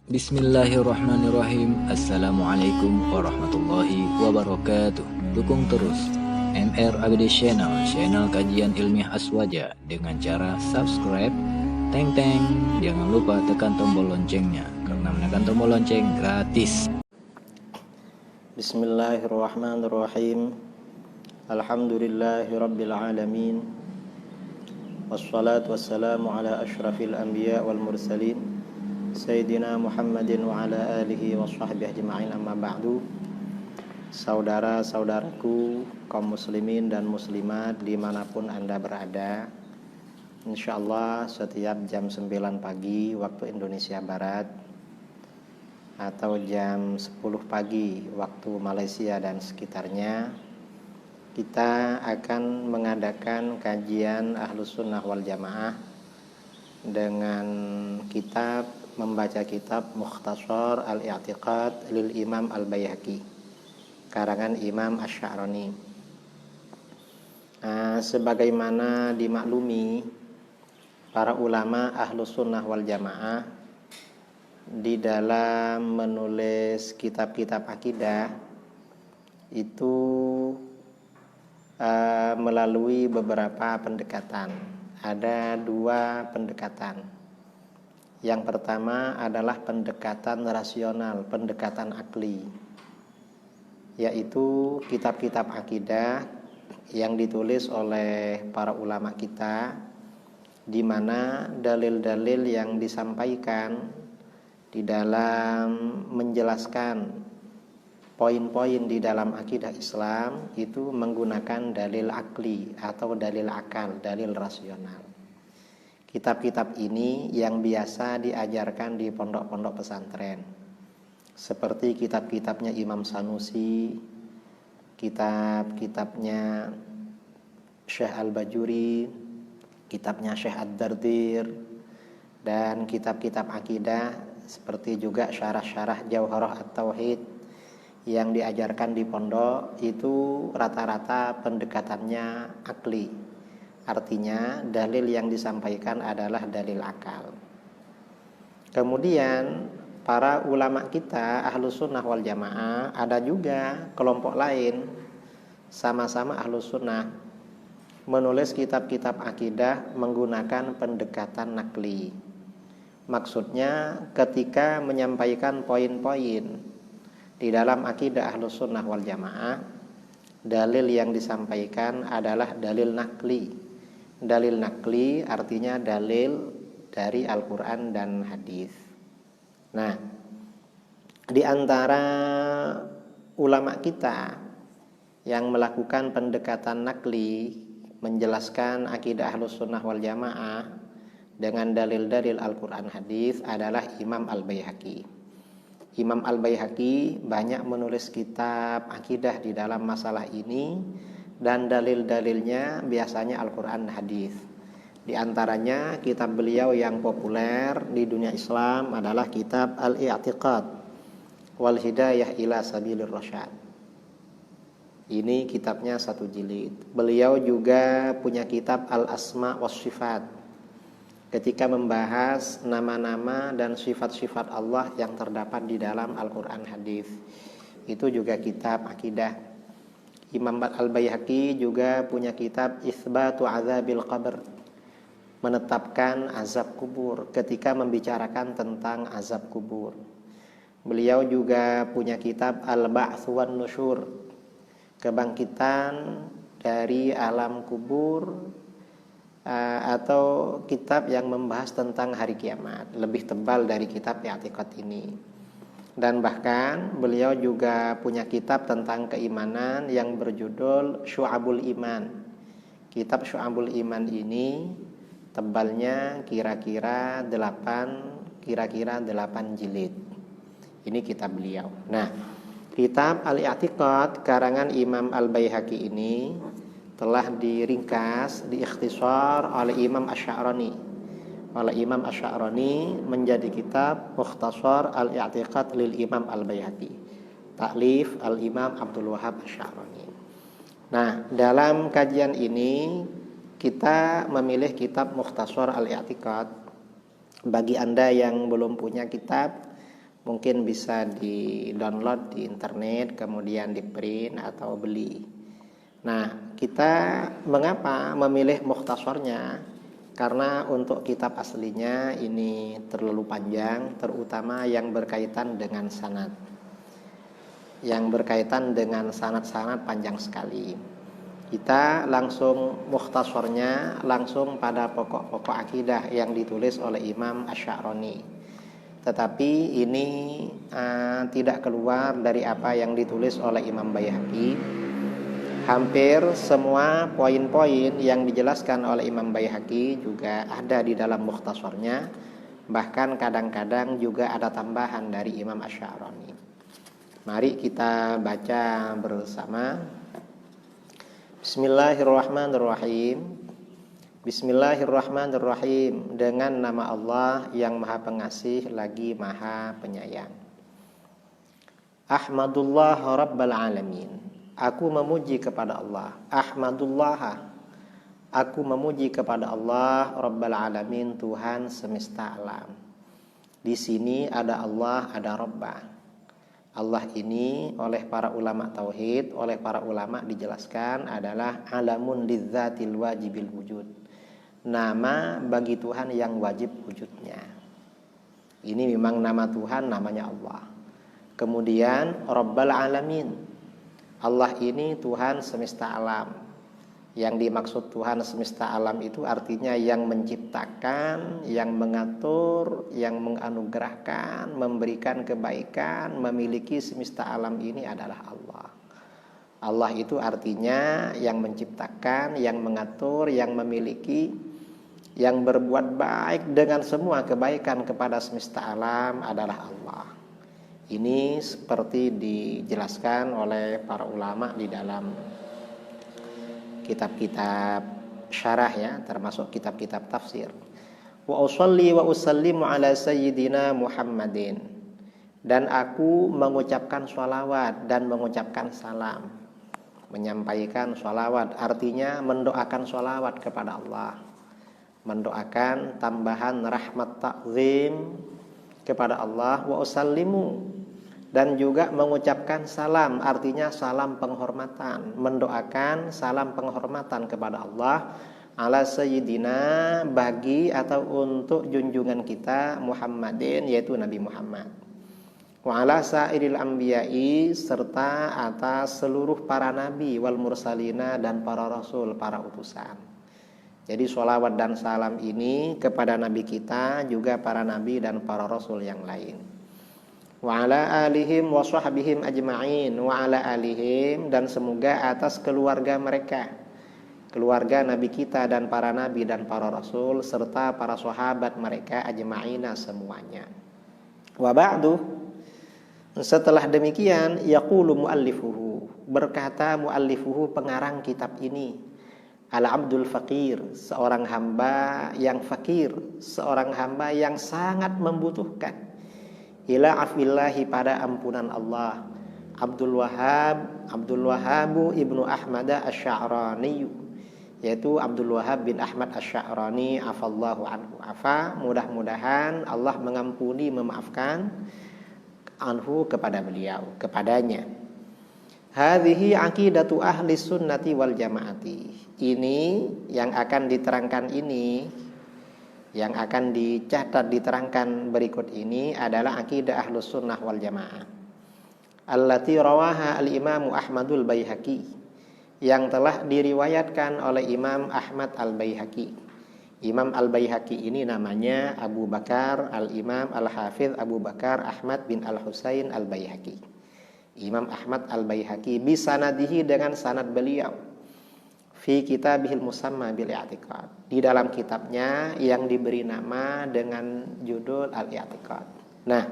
Bismillahirrahmanirrahim. Assalamualaikum warahmatullahi wabarakatuh. Dukung terus MR ABD Channel, channel kajian ilmiah Aswaja dengan cara subscribe, teng teng. Jangan lupa tekan tombol loncengnya karena menekan tombol lonceng gratis. Bismillahirrahmanirrahim. Alhamdulillahirabbil alamin. Wassalatu wassalamu ala asyrafil anbiya wal mursalin Sayyidina Muhammadin wa ala alihi wa sahbihi ajma'in, amma ba'du. Saudara-saudaraku kaum muslimin dan muslimat dimanapun Anda berada, insyaallah setiap jam 9 pagi waktu Indonesia Barat atau jam 10 pagi waktu Malaysia dan sekitarnya, kita akan mengadakan kajian Ahlus Sunnah wal Jamaah dengan membaca kitab Mukhtasar Al-I'tiqad lil Imam Al-Baihaqi, karangan Imam Asy-Sya'rani. Sebagaimana dimaklumi, para ulama Ahlus Sunnah wal Jamaah di dalam menulis kitab-kitab akidah itu melalui beberapa pendekatan. Ada dua pendekatan. Yang pertama adalah pendekatan rasional, pendekatan akli, yaitu kitab-kitab akidah yang ditulis oleh para ulama kita, di mana dalil-dalil yang disampaikan di dalam menjelaskan poin-poin di dalam akidah Islam itu menggunakan dalil akli atau dalil akal, dalil rasional. Kitab-kitab ini yang biasa diajarkan di pondok-pondok pesantren, seperti kitab-kitabnya Imam Sanusi, kitab-kitabnya Syekh Al-Bajuri, kitabnya Syekh Ad-Dardir, dan kitab-kitab akidah seperti juga syarah-syarah Jauharah At-Tauhid yang diajarkan di pondok, itu rata-rata pendekatannya akli. Artinya dalil yang disampaikan adalah dalil akal. Kemudian para ulama kita Ahlus Sunnah wal Jamaah, ada juga kelompok lain sama-sama Ahlus Sunnah menulis kitab-kitab akidah menggunakan pendekatan nakli. Maksudnya ketika menyampaikan poin-poin di dalam akidah Ahlus Sunnah wal Jamaah, dalil yang disampaikan adalah dalil nakli. Dalil nakli artinya dalil dari Al-Quran dan hadis. Nah, di antara ulama kita yang melakukan pendekatan nakli menjelaskan akidah Ahlus Sunnah wal Jamaah dengan dalil-dalil Al-Quran hadis adalah Imam Al-Baihaqi. Imam Al-Baihaqi banyak menulis kitab akidah di dalam masalah ini, dan dalil-dalilnya biasanya Al-Quran hadis. Di antaranya kitab beliau yang populer di dunia Islam adalah kitab Al-I'tiqad wal Hidayah ila Sabilir Rasyad. Ini kitabnya 1 jilid. Beliau juga punya kitab Al-Asma was Sifat, ketika membahas nama-nama dan sifat-sifat Allah yang terdapat di dalam Al-Quran hadis. Itu juga kitab akidah. Imam Al-Baihaqi juga punya kitab Itsbatu Azabil Qabr, menetapkan azab kubur, ketika membicarakan tentang azab kubur. Beliau juga punya kitab Al-Ba'ts wan Nusyur, kebangkitan dari alam kubur, atau kitab yang membahas tentang hari kiamat, lebih tebal dari kitab I'tiqad ini. Dan bahkan beliau juga punya kitab tentang keimanan yang berjudul Syu'abul Iman. Kitab Syu'abul Iman ini tebalnya kira-kira 8 jilid. Ini kitab beliau. Nah, kitab Al-I'tiqad karangan Imam Al-Baihaqi ini telah diringkas, diikhtisar oleh Imam Asy-Sya'rani. Imam Asy-Sya'rani menjadi kitab Mukhtasar Al-I'tiqad lil Imam Al-Baihaqi, taklif Al-Imam Abdul Wahhab Asy-Sya'rani. Nah, dalam kajian ini kita memilih kitab Mukhtasar Al-I'tiqad. Bagi Anda yang belum punya kitab, Mungkin bisa di-download di internet, kemudian di-print atau beli. Nah, kita mengapa memilih mukhtasarnya? Karena untuk kitab aslinya ini terlalu panjang, terutama yang berkaitan dengan sanad. Yang berkaitan dengan sanad-sanad panjang sekali. Kita langsung mukhtasarnya langsung pada pokok-pokok akidah yang ditulis oleh Imam Asy'arani. Tetapi ini tidak keluar dari apa yang ditulis oleh Imam Baihaqi. Hampir semua poin-poin yang dijelaskan oleh Imam Baihaqi juga ada di dalam mukhtasarnya. Bahkan kadang-kadang juga ada tambahan dari Imam Asy'arani. Mari kita baca bersama. Bismillahirrahmanirrahim. Bismillahirrahmanirrahim. Dengan nama Allah yang Maha Pengasih lagi Maha Penyayang. Ahmadullah Rabbal Alamin. Aku memuji kepada Allah. Ahmadullah. Aku memuji kepada Allah Rabbal Alamin, Tuhan semesta alam. Di sini ada Allah, ada Rabbah. Allah ini oleh para ulama tauhid, oleh para ulama dijelaskan adalah alamun lidzatil wajibil wujud. Nama bagi Tuhan yang wajib wujudnya. Ini memang nama Tuhan, namanya Allah. Kemudian Rabbal Alamin. Allah ini Tuhan semesta alam. Yang dimaksud Tuhan semesta alam itu artinya yang menciptakan, yang mengatur, yang menganugerahkan, memberikan kebaikan, memiliki semesta alam ini adalah Allah. Allah itu artinya yang menciptakan, yang mengatur, yang memiliki, yang berbuat baik dengan semua kebaikan kepada semesta alam adalah Allah. Ini seperti dijelaskan oleh para ulama di dalam kitab-kitab syarah ya, termasuk kitab-kitab tafsir. Wa usolli wa usallimu ala sayyidina Muhammadin. Dan aku mengucapkan sholawat dan mengucapkan salam. Menyampaikan sholawat artinya mendoakan sholawat kepada Allah. Mendoakan tambahan rahmat ta'zim kepada Allah. Wa usallimu. Dan juga mengucapkan salam, artinya salam penghormatan, mendoakan salam penghormatan kepada Allah ala sayyidina, bagi atau untuk junjungan kita Muhammadin, yaitu Nabi Muhammad, wa ala sairil anbiya'i, serta atas seluruh para nabi wal mursalina, dan para rasul, para utusan. Jadi sholawat dan salam ini kepada nabi kita, juga para nabi dan para rasul yang lain. Wa ala alihim wa sahbihim ajma'in. Wa ala alihim, dan semoga atas keluarga mereka, keluarga nabi kita dan para nabi dan para rasul, serta para sahabat mereka ajma'ina semuanya. Wa ba'du, setelah demikian, yaqulu muallifuhu, berkata muallifuhu pengarang kitab ini, al-abdul faqir, seorang hamba yang fakir, seorang hamba yang sangat membutuhkan, ila afillahi, pada ampunan Allah. Abdul Wahhab ibnu Ahmad Asy'arani, yaitu Abdul Wahhab bin Ahmad Asy'arani, afallahu anhu. Mudah-mudahan Allah mengampuni, memaafkan, anhu, kepada beliau, kepadanya. Hadhihi aqidatu ahli sunnati wal jamaati. Ini yang akan diterangkan ini, yang akan dicatat diterangkan berikut ini adalah akidah Ahlus Sunnah wal Jamaah. Allati rawaha al-Imam Ahmadul Baihaqi, yang telah diriwayatkan oleh Imam Ahmad al-Baihaqi. Imam al-Baihaqi ini namanya Abu Bakar al-Imam al-Hafidh Abu Bakar Ahmad bin al-Husain al-Baihaqi. Imam Ahmad al-Baihaqi bisanadihi, dengan sanad beliau, fi kitabihil musamma bil i'tiqad, di dalam kitabnya yang diberi nama dengan judul Al-I'tiqad. Nah,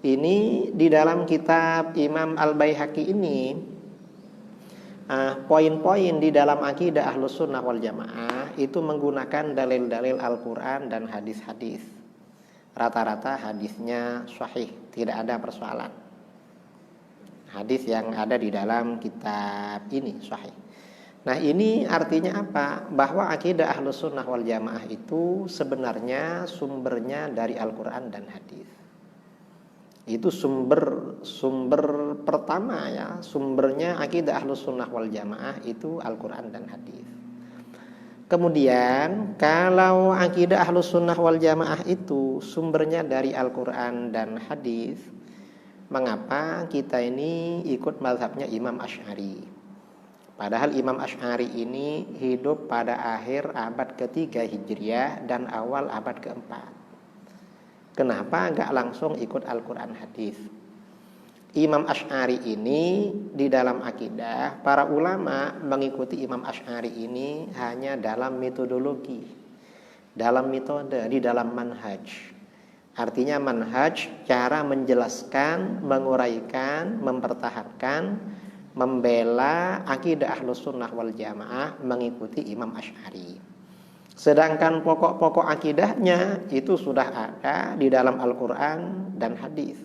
ini di dalam kitab Imam Al-Baihaqi ini poin-poin di dalam akidah Ahlus Sunnah wal Jamaah itu menggunakan dalil-dalil Al-Qur'an dan hadis-hadis. Rata-rata hadisnya sahih, tidak ada persoalan. Hadis yang ada di dalam kitab ini sahih. Nah, ini artinya apa? Bahwa akidah Ahlus Sunnah wal Jamaah itu sebenarnya sumbernya dari Al-Quran dan hadis. Itu sumber pertama ya, sumbernya akidah Ahlus Sunnah wal Jamaah itu Al-Quran dan hadis. Kemudian kalau akidah Ahlus Sunnah wal Jamaah itu sumbernya dari Al-Quran dan hadis, mengapa kita ini ikut mazhabnya Imam Asy'ari? Padahal Imam Asy'ari ini hidup pada akhir abad ketiga Hijriah dan awal abad keempat. Kenapa enggak langsung ikut Al-Quran hadis? Imam Asy'ari ini di dalam akidah, para ulama mengikuti Imam Asy'ari ini hanya dalam metodologi, dalam metode, di dalam manhaj. Artinya manhaj, cara menjelaskan, menguraikan, mempertahankan, membela akidah Ahlus Sunnah wal Jamaah mengikuti Imam Asy'ari. Sedangkan pokok-pokok akidahnya itu sudah ada di dalam Al-Quran dan hadis.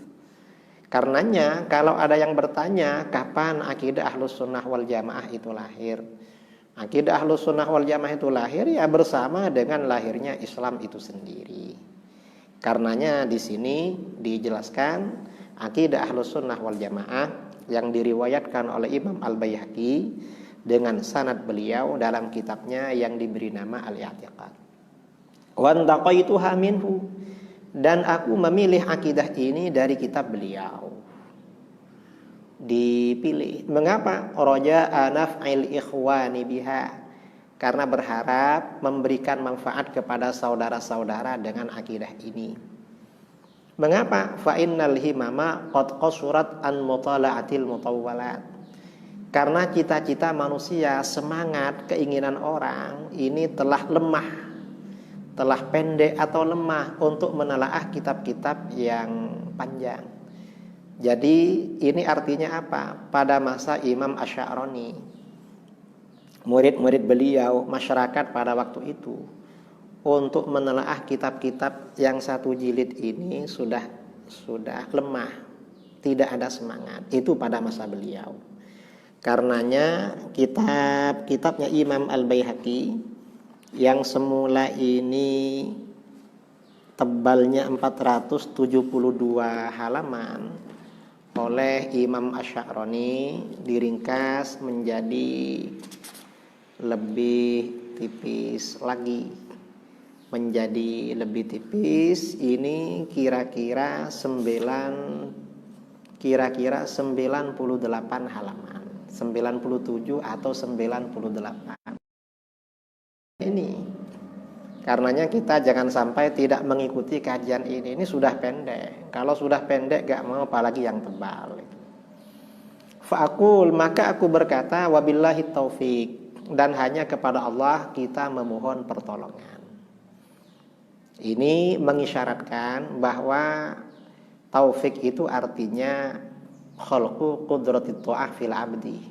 Karenanya kalau ada yang bertanya kapan akidah Ahlus Sunnah wal Jamaah itu lahir, akidah Ahlus Sunnah wal Jamaah itu lahir ya bersama dengan lahirnya Islam itu sendiri. Karenanya di sini dijelaskan akidah Ahlus Sunnah wal Jamaah yang diriwayatkan oleh Imam Al-Baihaqi dengan sanad beliau dalam kitabnya yang diberi nama Al-I'tiqad. Wa antaqaituha minhu, dan aku memilih akidah ini dari kitab beliau. Dipilih. Mengapa? Raja'a naf'il ikhwani biha, karena berharap memberikan manfaat kepada saudara-saudara dengan akidah ini. Mengapa? Fa innal himama qad qasurat an mutala'atil mutawwalat. Karena cita-cita manusia, semangat, keinginan orang ini telah lemah, telah pendek atau lemah untuk menelaah kitab-kitab yang panjang. Jadi ini artinya apa? Pada masa Imam Asy'arani, murid-murid beliau, masyarakat pada waktu itu, untuk menelaah kitab-kitab yang satu jilid ini sudah lemah, tidak ada semangat. Itu pada masa beliau. Karenanya kitabnya Imam Al-Baihaqi yang semula ini tebalnya 472 halaman oleh Imam Asy'arani diringkas menjadi lebih tipis lagi. Menjadi lebih tipis ini kira-kira 98 halaman, 97 atau 98. Ini karenanya kita jangan sampai tidak mengikuti kajian ini. Ini sudah pendek. Kalau sudah pendek gak mau apalagi yang tebal. Fa'akul, maka aku berkata wabillahi taufik, dan hanya kepada Allah kita memohon pertolongan. Ini mengisyaratkan bahwa taufik itu artinya khalqu qudratit ta'ah fil abdi,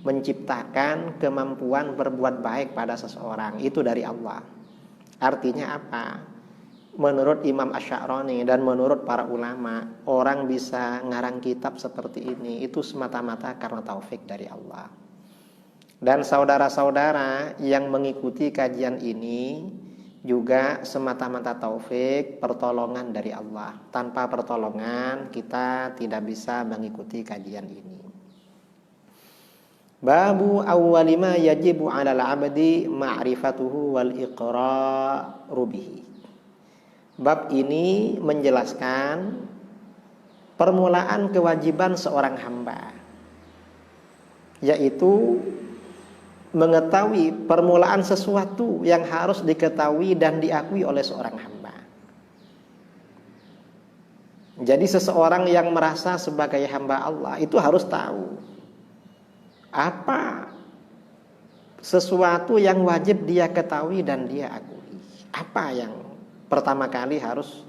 menciptakan kemampuan berbuat baik pada seseorang, itu dari Allah. Artinya apa? Menurut Imam Asy'arani dan menurut para ulama, orang bisa ngarang kitab seperti ini itu semata-mata karena taufik dari Allah. Dan saudara-saudara yang mengikuti kajian ini juga semata-mata taufik, pertolongan dari Allah. Tanpa pertolongan kita tidak bisa mengikuti kajian ini. Babu awwali ma yajibu 'alal 'abdi ma'rifatuhu wal iqraru bihi. Bab ini menjelaskan permulaan kewajiban seorang hamba, yaitu mengetahui permulaan sesuatu yang harus diketahui dan diakui oleh seorang hamba. Jadi seseorang yang merasa sebagai hamba Allah itu harus tahu apa sesuatu yang wajib dia ketahui dan dia akui. Apa yang pertama kali harus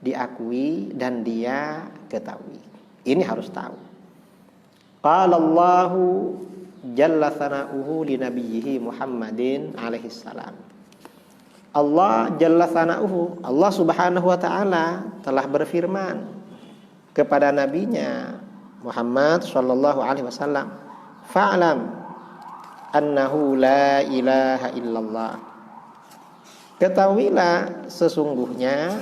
diakui dan dia ketahui. Ini harus tahu. Qala Allahu jalla thana'uhu li nabiyhi Muhammadin alaihi salam. Allah jalla thana'uhu, Allah subhanahu wa ta'ala telah berfirman kepada nabinya Muhammad sallallahu alaihi wasallam, fa'lam annahu la ilaha illallah. Ketahuilah sesungguhnya,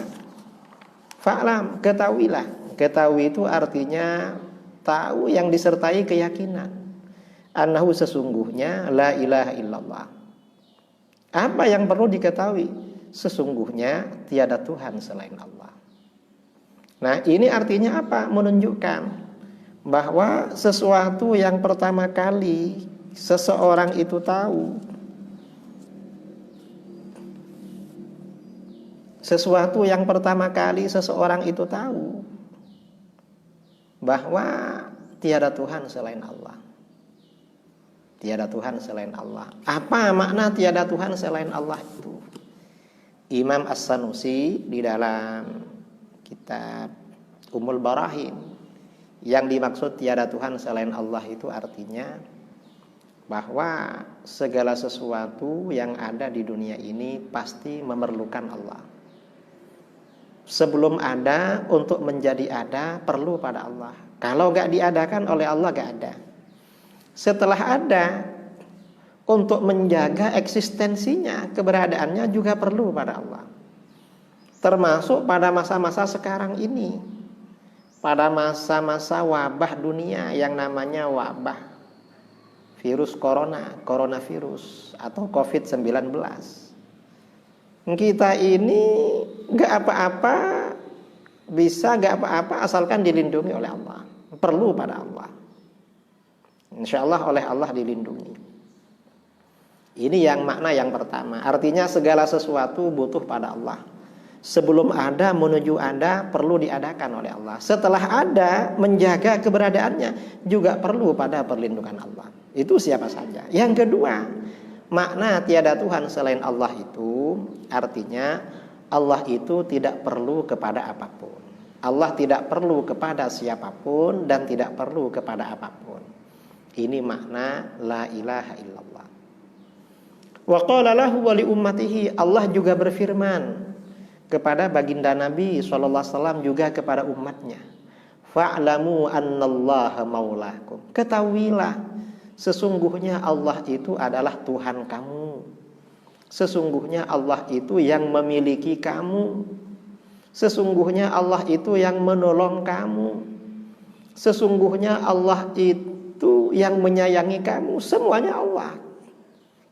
fa'lam, ketahuilah. Ketahui itu artinya tahu yang disertai keyakinan. Annahu sesungguhnya la ilaha illallah. Apa yang perlu diketahui? Sesungguhnya tiada Tuhan selain Allah. Nah, ini artinya apa? Menunjukkan bahwa sesuatu yang pertama kali seseorang itu tahu, sesuatu yang pertama kali seseorang itu tahu bahwa tiada Tuhan selain Allah. Tiada Tuhan selain Allah. Apa makna tiada Tuhan selain Allah itu? Imam As-Sanusi di dalam kitab Ummul Barahin, yang dimaksud tiada Tuhan selain Allah itu artinya bahwa segala sesuatu yang ada di dunia ini pasti memerlukan Allah. Sebelum ada, untuk menjadi ada perlu pada Allah. Kalau gak diadakan oleh Allah, gak ada. Setelah ada, untuk menjaga eksistensinya, keberadaannya juga perlu pada Allah. Termasuk pada masa-masa sekarang ini, pada masa-masa wabah dunia yang namanya wabah virus corona, coronavirus atau COVID-19. Kita ini gak apa-apa, bisa gak apa-apa asalkan dilindungi oleh Allah. Perlu pada Allah. Insya Allah oleh Allah dilindungi. Ini yang makna yang pertama. Artinya segala sesuatu butuh pada Allah. Sebelum ada menuju ada perlu diadakan oleh Allah. Setelah ada menjaga keberadaannya juga perlu pada perlindungan Allah. Itu siapa saja. Yang kedua, makna tiada Tuhan selain Allah itu artinya Allah itu tidak perlu kepada apapun. Allah tidak perlu kepada siapapun dan tidak perlu kepada apapun. Ini makna la ilaha illallah. Wa qala lahu wa li ummatihi, Allah juga berfirman kepada baginda Nabi SAW juga kepada umatnya. Fa'lamu annallaha maulakum. Ketahuilah sesungguhnya Allah itu adalah Tuhan kamu. Sesungguhnya Allah itu yang memiliki kamu. Sesungguhnya Allah itu yang menolong kamu. Sesungguhnya Allah itu yang menyayangi kamu. Semuanya Allah.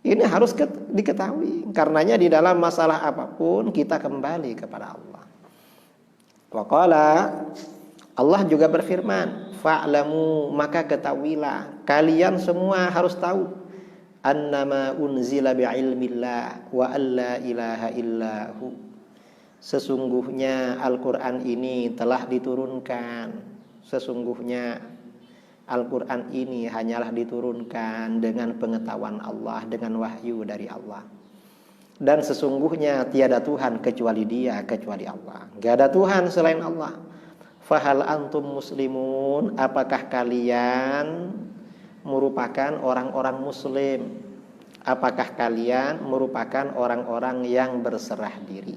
Ini harus diketahui. Karenanya di dalam masalah apapun kita kembali kepada Allah. Wa qala, Allah juga berfirman, fa'lamu, maka ketahuilah, kalian semua harus tahu, annama unzila bi'ilmillah wa alla ilaha illahu. Sesungguhnya Al-Quran ini telah diturunkan. Sesungguhnya Al-Quran ini hanyalah diturunkan dengan pengetahuan Allah, dengan wahyu dari Allah. Dan sesungguhnya tiada Tuhan kecuali Dia, kecuali Allah. Gak ada Tuhan selain Allah. Fahal antum muslimun, apakah kalian merupakan orang-orang muslim? Apakah kalian merupakan orang-orang yang berserah diri?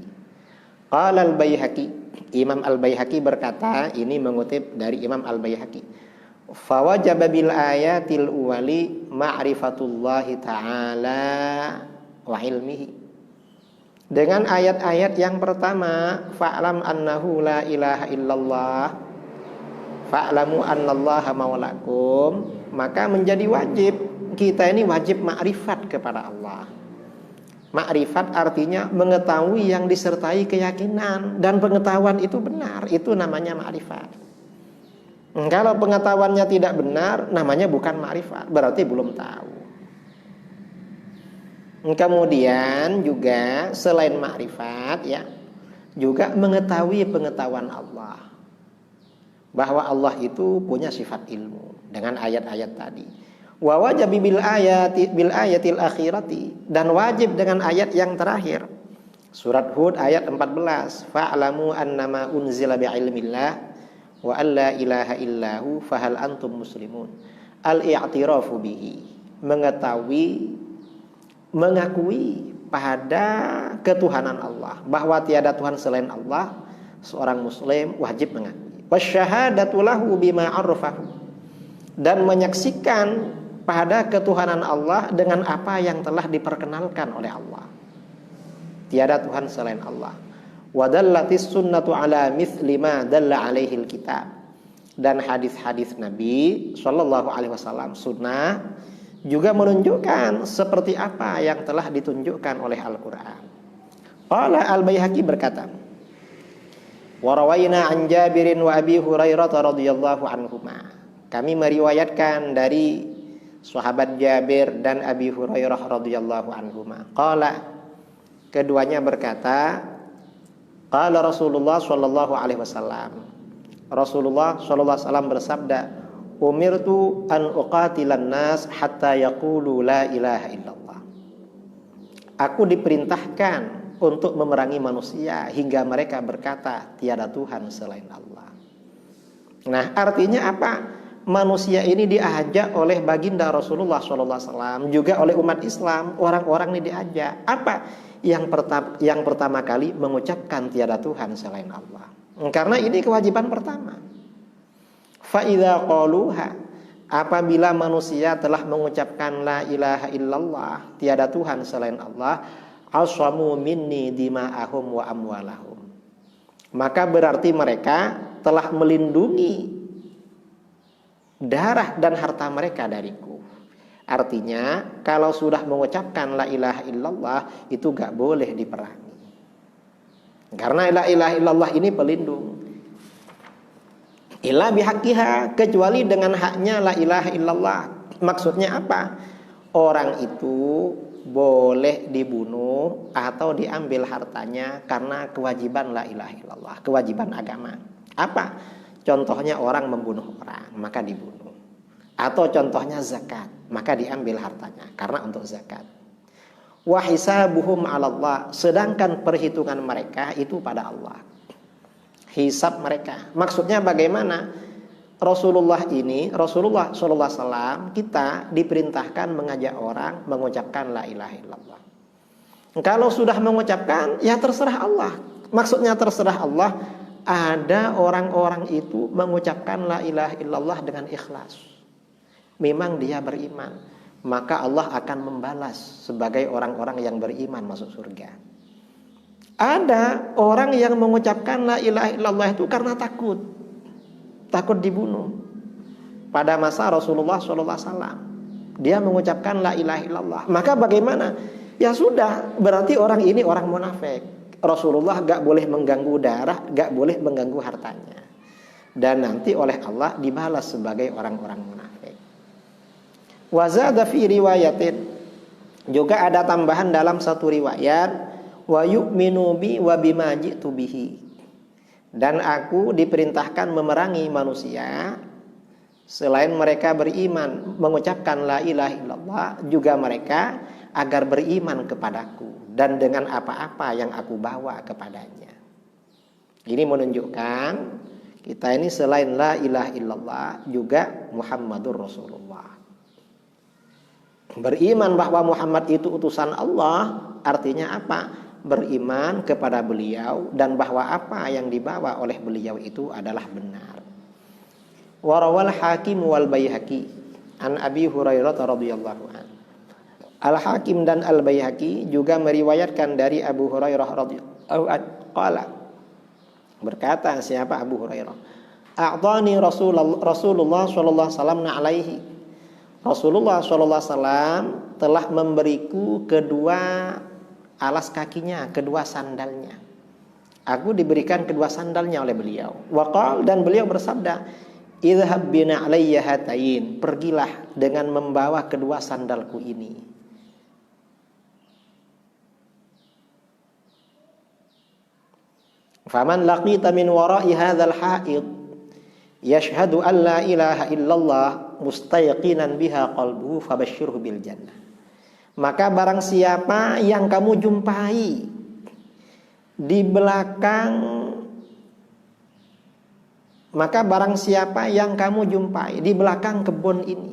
Qala al-Baihaqi, Imam al-Baihaqi berkata, ini mengutip dari Imam al-Baihaqi, fawajaba bil ayatil uwali ma'rifatullahi ta'ala wa ilmihi. Dengan ayat-ayat yang pertama, fa'lam annahu la ilaha illallah, fa'lamu annallaha maulakum, maka menjadi wajib, kita ini wajib ma'rifat kepada Allah. Ma'rifat artinya mengetahui yang disertai keyakinan, dan pengetahuan itu benar, itu namanya ma'rifat. Kalau pengetahuannya tidak benar, namanya bukan ma'rifat, berarti belum tahu. Kemudian juga selain ma'rifat, ya, juga mengetahui pengetahuan Allah, bahwa Allah itu punya sifat ilmu dengan ayat-ayat tadi. Wa wajibi bil ayatil akhirati, dan wajib dengan ayat yang terakhir. Surat Hud ayat 14, fa'lamu annama unzila bi'ilmillah wa alla ilaha illahu fahal antum muslimun. Al-i'tirafu bihi, mengakui pada ketuhanan Allah, bahwa tiada Tuhan selain Allah. Seorang muslim wajib mengakui. Wasyahadatu lahu bima arrafahu, dan menyaksikan pada ketuhanan Allah dengan apa yang telah diperkenalkan oleh Allah. Tiada Tuhan selain Allah. Wa dallatis sunnatu ala mithli ma dalla alaihil kitab. Dan hadis-hadis Nabi sallallahu alaihi wasallam, sunnah, juga menunjukkan seperti apa yang telah ditunjukkan oleh Al-Qur'an. Qala Al-Baihaqi berkata, wa rawaina an Jabirin wa Abi Hurairah radhiyallahu anhuma. Kami meriwayatkan dari sahabat Jabir dan Abi Hurairah radhiyallahu anhuma. Qala, keduanya berkata, qala Rasulullah sallallahu alaihi wasallam. Rasulullah sallallahu alaihi wasallam bersabda, umirtu an uqatilan nas hatta yaqulu la ilaha illallah. Aku diperintahkan untuk memerangi manusia hingga mereka berkata tiada Tuhan selain Allah. Nah, artinya apa? Manusia ini diajak oleh baginda Rasulullah SAW, juga oleh umat Islam, orang-orang ini diajak apa? Yang pertama kali mengucapkan tiada Tuhan selain Allah. Karena ini kewajiban pertama. Fa idza qaluha, apabila manusia telah mengucapkan la ilaha illallah, tiada Tuhan selain Allah, aswamu minni dima'ahum wa amwalahum, maka berarti mereka telah melindungi darah dan harta mereka dariku. Artinya kalau sudah mengucapkan la ilaha illallah itu gak boleh diperangi, karena la ilaha illallah ini pelindung. Illa bihaqqiha, kecuali dengan haknya la ilaha illallah. Maksudnya apa? Orang itu boleh dibunuh atau diambil hartanya karena kewajiban la ilaha illallah, kewajiban agama. Apa? Contohnya orang membunuh orang, maka dibunuh. Atau contohnya zakat, maka diambil hartanya karena untuk zakat. Wa hisabuhum 'ala Allah, sedangkan perhitungan mereka itu pada Allah. Hisab mereka. Maksudnya bagaimana? Rasulullah sallallahu alaihi wasallam, kita diperintahkan mengajak orang mengucapkan la ilaha illallah. Kalau sudah mengucapkan, ya terserah Allah. Maksudnya terserah Allah, ada orang-orang itu mengucapkan la ilaha illallah dengan ikhlas. Memang dia beriman, maka Allah akan membalas sebagai orang-orang yang beriman masuk surga. Ada orang yang mengucapkan la ilaha illallah itu karena takut dibunuh. Pada masa Rasulullah SAW, dia mengucapkan la ilaha illallah. Maka bagaimana? Ya sudah, berarti orang ini orang munafik. Rasulullah gak boleh mengganggu darah, gak boleh mengganggu hartanya, dan nanti oleh Allah dibalas sebagai orang-orang munafik. Wa zada fi riwayatin, juga ada tambahan dalam satu riwayat, wa yu'minu bi wa bima ji'tu bihi, dan aku diperintahkan memerangi manusia selain mereka beriman mengucapkan la ilaha illallah, juga mereka agar beriman kepadaku dan dengan apa-apa yang aku bawa kepadanya. Ini menunjukkan kita ini selain la ilaha illallah juga Muhammadur Rasulullah. Beriman bahwa Muhammad itu utusan Allah, artinya apa? Beriman kepada beliau dan bahwa apa yang dibawa oleh beliau itu adalah benar. Warawal Hakim wal Baihaqi an Abi Hurairah radhiyallahu an. Al-Hakim dan Al-Baihaqi juga meriwayatkan dari Abu Hurairah radhiyallahu an qala, berkata siapa Abu Hurairah, a'tani Rasulullah sallallahu alaihi wasallam alaihi, Rasulullah sallallahu alaihi wasallam telah memberiku kedua alas kakinya, kedua sandalnya. Aku diberikan kedua sandalnya oleh beliau. Waqal, dan beliau bersabda, idhhab bina alayya hatain, pergilah dengan membawa kedua sandalku ini. Faman laqita min wara'i hadzal ha'id yashhadu an la ilaha illallah mustayaqinan biha qalbuhu fabashshirhu bil jannah. Maka barang siapa yang kamu jumpai di belakang, maka barang siapa yang kamu jumpai di belakang kebun ini.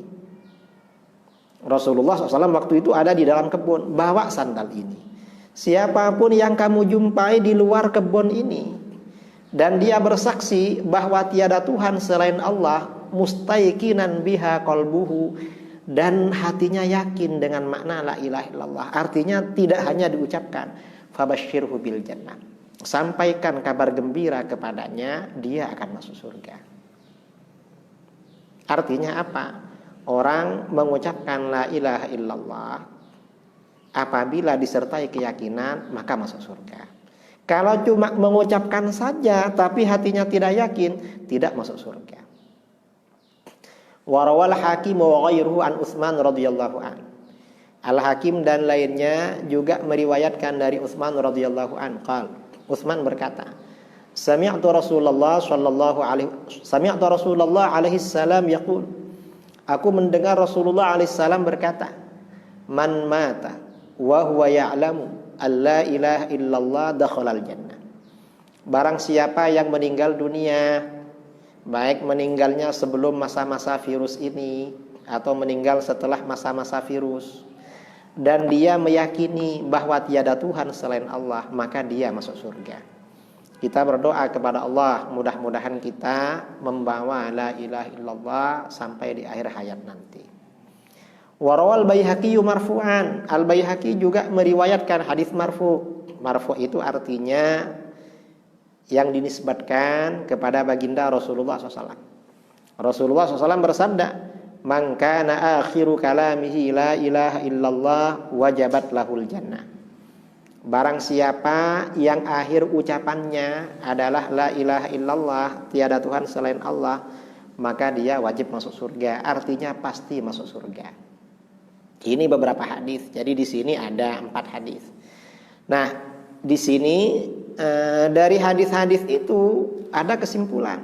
Rasulullah SAW waktu itu ada di dalam kebun, bawa sandal ini. Siapapun yang kamu jumpai di luar kebun ini dan dia bersaksi bahwa tiada Tuhan selain Allah, mustaiqinan biha qalbuhu, dan hatinya yakin dengan makna la ilaha illallah, artinya tidak hanya diucapkan, fabashshirhu bil jannah, sampaikan kabar gembira kepadanya, dia akan masuk surga. Artinya apa? Orang mengucapkan la ilaha illallah, apabila disertai keyakinan, maka masuk surga. Kalau cuma mengucapkan saja tapi hatinya tidak yakin, tidak masuk surga. Warawal Hakim wa ghairuhu an Utsman radhiyallahu an. Al-Hakim dan lainnya juga meriwayatkan dari Utsman radhiyallahu an. Utsman berkata, Sami'tu Rasulullah alaihi salam yaqul. Aku mendengar Rasulullah alaihi salam berkata, Man mata wa huwa ya'lamu alla ilaha illallah dakhalal jannah. Barang siapa yang meninggal dunia, baik meninggalnya sebelum masa-masa virus ini atau meninggal setelah masa-masa virus, dan dia meyakini bahwa tiada Tuhan selain Allah, maka dia masuk surga. Kita berdoa kepada Allah, mudah-mudahan kita membawa la ilaha illallah sampai di akhir hayat nanti. Warawal Baihaqi marfu'an. Al-Baihaqi juga meriwayatkan hadis marfu'. Marfu' itu artinya yang dinisbatkan kepada baginda Rasulullah SAW. Rasulullah SAW bersabda, Man kana akhiru kalamihi la ilaha illallah wajabat lahul jannah. Barang siapa yang akhir ucapannya adalah la ilaha illallah, tiada Tuhan selain Allah, maka dia wajib masuk surga. Artinya pasti masuk surga. Ini beberapa hadis. Jadi di sini ada 4 hadis. Nah, di sini dari hadis-hadis itu ada kesimpulan.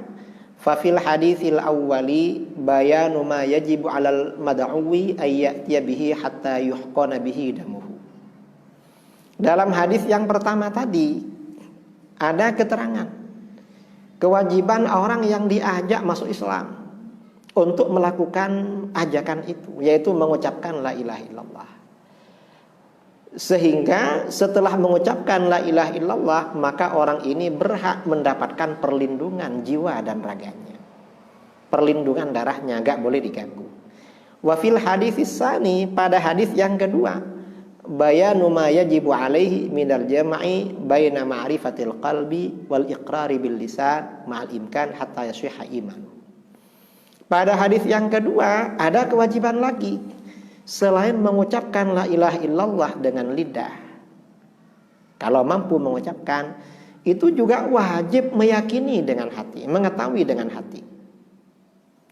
Fafil haditsil awwali bayanu ma yajibu 'alal mad'uwi ay ya'tiya bihi hatta yuhqana bihi damuhu. Dalam hadis yang pertama tadi ada keterangan kewajiban orang yang diajak masuk Islam untuk melakukan ajakan itu, yaitu mengucapkan la ilaha illallah. Sehingga setelah mengucapkan la ilaha illallah, maka orang ini berhak mendapatkan perlindungan jiwa dan raganya, perlindungan darahnya, gak boleh diganggu. Wa fil haditsis tsani, pada hadis yang kedua, bayanu ma yajibu alaihi minal jama'i baina ma'rifatil qalbi wal iqrari bil lisan ma'al imkan hatta yashiha iman. Pada hadis yang kedua ada kewajiban lagi selain mengucapkan la ilaha illallah dengan lidah. Kalau mampu mengucapkan, itu juga wajib meyakini dengan hati, mengetahui dengan hati,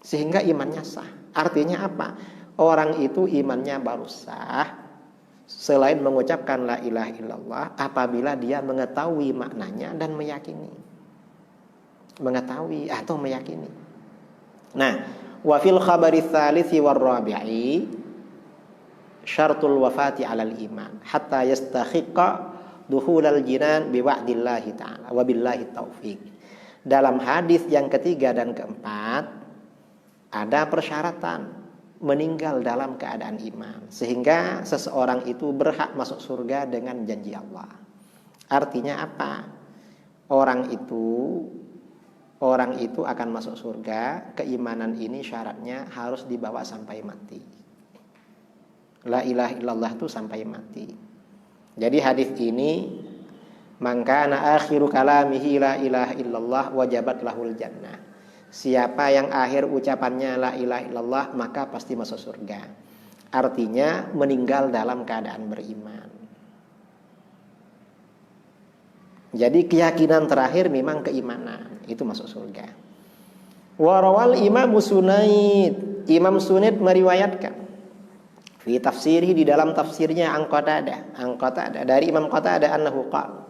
sehingga imannya sah. Artinya apa? Orang itu imannya baru sah selain mengucapkan la ilaha illallah apabila dia mengetahui maknanya dan meyakini. Mengetahui atau meyakini. Nah, wa fil khabari tsalits war rabi'i syartul wafati 'alal iman hatta yastakhiqa dukhulal jinan bi wa'dillahi ta'ala wa billahi taufik. Dalam hadis yang ketiga dan keempat ada persyaratan meninggal dalam keadaan iman, sehingga seseorang itu berhak masuk surga dengan janji Allah. Artinya apa? Orang itu akan masuk surga. Keimanan ini syaratnya harus dibawa sampai mati. La ilaha illallah itu sampai mati. Jadi hadis ini, man kana akhiru kalamihi la ilaha illallah wajabat lahul jannah. Siapa yang akhir ucapannya la ilaha illallah, maka pasti masuk surga. Artinya meninggal dalam keadaan beriman. Jadi keyakinan terakhir memang keimanan, itu masuk surga. Warawal Imam Sunaid. Imam Sunaid meriwayatkan fi tafsirih, di dalam tafsirnya an Qatadah dari Imam Qatadah annahu qala.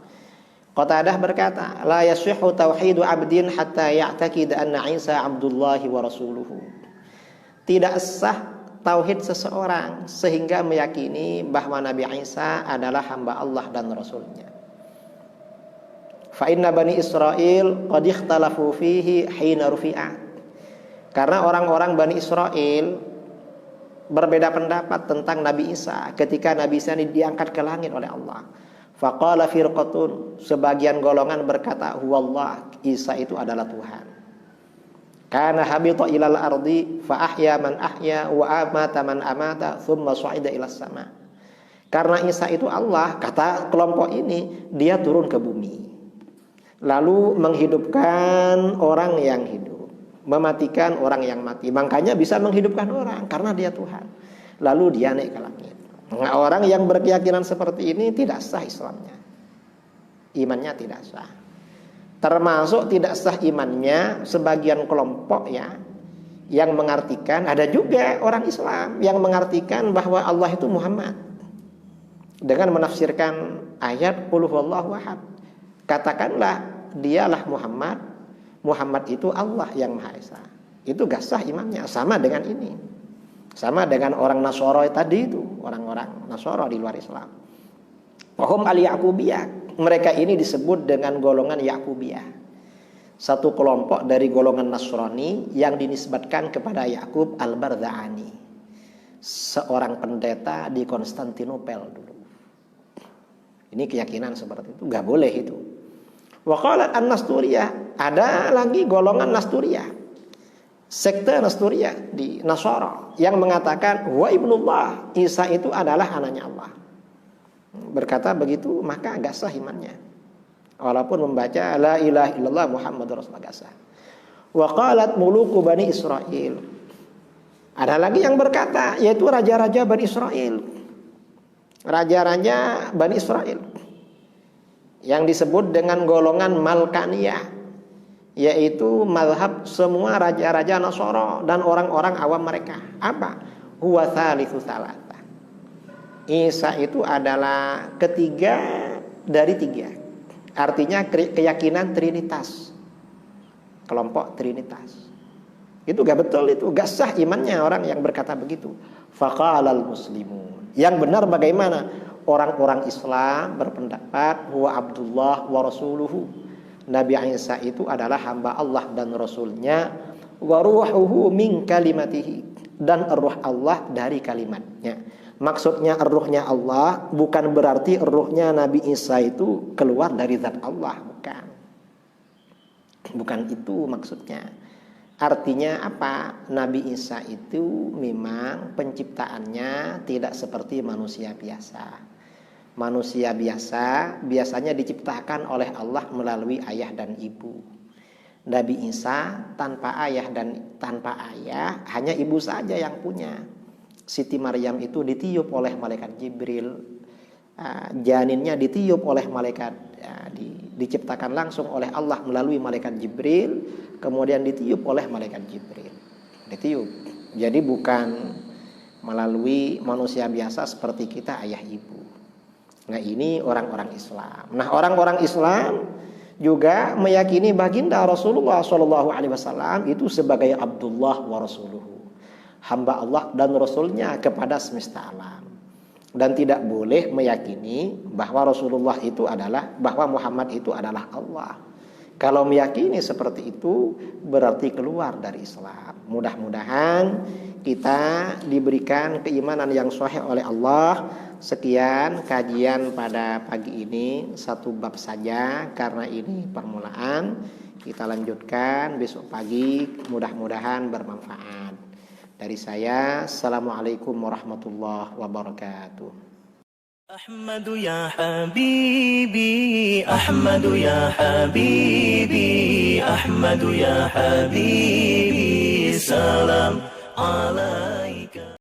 Qatadah berkata, la yasihhu tauhidu abdin hatta ya'taqid anna Isa abdullahi wa rasuluhu. Tidak sah tauhid seseorang sehingga meyakini bahwa Nabi Isa adalah hamba Allah dan Rasulnya. Fa inna bani Israil qad ikhtalafu fihi hina rufi'a. Karena orang-orang Bani Israil berbeda pendapat tentang Nabi Isa ketika Nabi Isa diangkat ke langit oleh Allah. Faqala firqatun, sebagian golongan berkata, huwallah, Isa itu adalah Tuhan. Kana habita ilal ardi fa ahya man ahya wa amata man amata thumma su'ida ilas sama. Karena Isa itu Allah, kata kelompok ini, dia turun ke bumi. lalu menghidupkan orang yang hidup, mematikan orang yang mati. Makanya bisa menghidupkan orang karena dia Tuhan. Lalu dia naik ke langit. Nah, orang yang berkeyakinan seperti ini tidak sah Islamnya, imannya tidak sah. Termasuk tidak sah imannya sebagian kelompok ya, yang mengartikan, ada juga orang Islam yang mengartikan bahwa Allah itu Muhammad dengan menafsirkan ayat qul huwallahu ahad. Katakanlah dialah Muhammad, Muhammad itu Allah yang Maha Esa. Itu gak sah imannya. Sama dengan ini, sama dengan orang Nasoro tadi itu, orang-orang Nasoro di luar Islam. Wahum al-Ya'qubiyah, mereka ini disebut dengan golongan Ya'qubiyah, satu kelompok dari golongan Nasrani yang dinisbatkan kepada Yakub al-Barda'ani, seorang pendeta di Konstantinopel dulu. Ini keyakinan seperti itu, gak boleh itu. Waqalat an-Nasturiyah, ada lagi golongan Nasturiyah, sekte Nasturiyah di Nasara yang mengatakan wa ibnullah, Isa itu adalah anaknya Allah. Berkata begitu maka agak sah imannya, walaupun membaca la ilaha illallah Muhammadur Rasulullah sah. Wa qalat muluku Bani Israel, ada lagi yang berkata yaitu raja-raja Bani Israel, raja-raja Bani Israel yang disebut dengan golongan Malkaniyah, yaitu mazhab semua raja-raja Nasara dan orang-orang awam mereka. Apa? Huwa tsalitsu tsalatsa, Isa itu adalah ketiga dari tiga. Artinya keyakinan Trinitas, kelompok Trinitas. Itu gak betul, itu gak sah imannya orang yang berkata begitu. Faqalal muslimun, yang benar bagaimana? Orang-orang Islam berpendapat huwa Abdullah wa rasuluhu, Nabi Isa itu adalah hamba Allah dan Rasulnya, wa ruhuhu min kalimatihi, dan ruh Allah dari kalimatnya. Maksudnya ruhnya Allah bukan berarti ruhnya Nabi Isa itu keluar dari zat Allah, bukan. Bukan itu maksudnya. Artinya apa? Nabi Isa itu memang penciptaannya tidak seperti manusia biasa. Manusia biasa biasanya diciptakan oleh Allah melalui ayah dan ibu. Nabi Isa tanpa ayah dan tanpa ayah, hanya ibu saja yang punya. Siti Maryam itu ditiup oleh malaikat Jibril, janinnya ditiup oleh malaikat, diciptakan langsung oleh Allah melalui malaikat Jibril, kemudian ditiup oleh malaikat Jibril, ditiup. Jadi bukan melalui manusia biasa seperti kita ayah ibu. Nah ini orang-orang Islam. Nah orang-orang Islam juga meyakini baginda Rasulullah SAW itu sebagai Abdullah wa Rasuluhu, hamba Allah dan Rasulnya kepada semesta alam. Dan tidak boleh meyakini bahwa Rasulullah itu adalah, bahwa Muhammad itu adalah Allah. Kalau meyakini seperti itu berarti keluar dari Islam. Mudah-mudahan kita diberikan keimanan yang sahih oleh Allah. Sekian kajian pada pagi ini, satu bab saja karena ini permulaan. Kita lanjutkan besok pagi, mudah-mudahan bermanfaat. Dari saya, assalamualaikum warahmatullahi wabarakatuh. أحمد يا حبيبي أحمد يا حبيبي أحمد يا حبيبي سلام عليك.